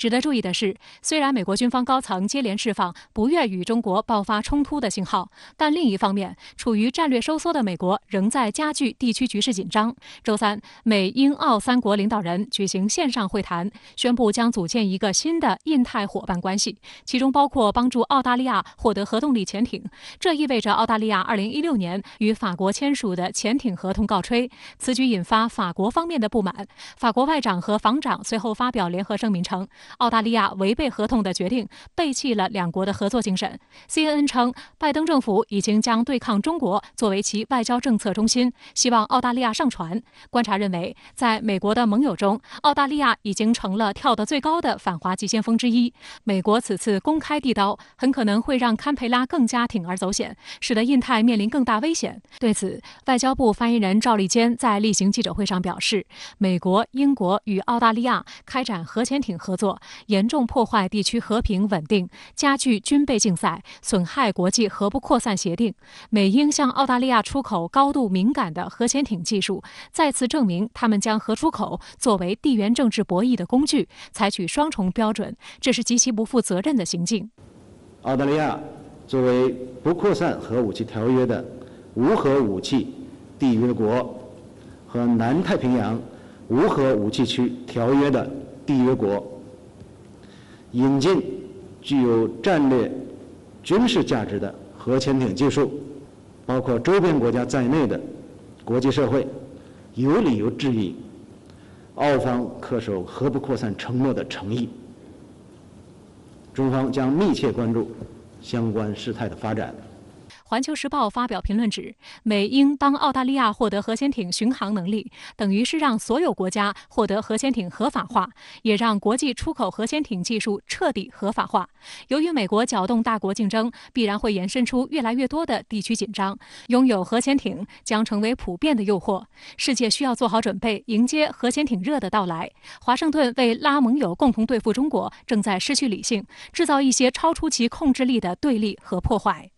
值得注意的是，虽然美国军方高层接连释放不愿与中国爆发冲突的信号，但另一方面，处于战略收缩的美国仍在加剧地区局势紧张。周三，美英澳三国领导人举行线上会谈，宣布将组建一个新的印太伙伴关系，其中包括帮助澳大利亚获得核动力潜艇。这意味着澳大利亚2016年与法国签署的潜艇合同告吹。此举引发法国方面的不满，法国外长和防长随后发表联合声明称，澳大利亚违背合同的决定背弃了两国的合作精神。CNN 称，拜登政府已经将对抗中国作为其外交政策中心，希望澳大利亚上船。观察认为，在美国的盟友中，澳大利亚已经成了跳得最高的反华急先锋之一。美国此次公开递刀，很可能会让堪培拉更加铤而走险，使得印太面临更大危险。对此，外交部发言人赵立坚在例行记者会上表示，美国、英国与澳大利亚开展核潜艇合作，严重破坏地区和平稳定，加剧军备竞赛，损害国际核不扩散协定。美英向澳大利亚出口高度敏感的核潜艇技术，再次证明他们将核出口作为地缘政治博弈的工具，采取双重标准，这是极其不负责任的行径。澳大利亚作为不扩散核武器条约的无核武器缔约国和南太平洋无核武器区条约的缔约国，引进具有战略军事价值的核潜艇技术，包括周边国家在内的国际社会有理由质疑澳方恪守核不扩散承诺的诚意。中方将密切关注相关事态的发展。环球时报发表评论指，美英帮澳大利亚获得核潜艇巡航能力，等于是让所有国家获得核潜艇合法化，也让国际出口核潜艇技术彻底合法化。由于美国搅动大国竞争，必然会延伸出越来越多的地区紧张，拥有核潜艇将成为普遍的诱惑。世界需要做好准备，迎接核潜艇热的到来。华盛顿为拉盟友共同对付中国，正在失去理性，制造一些超出其控制力的对立和破坏。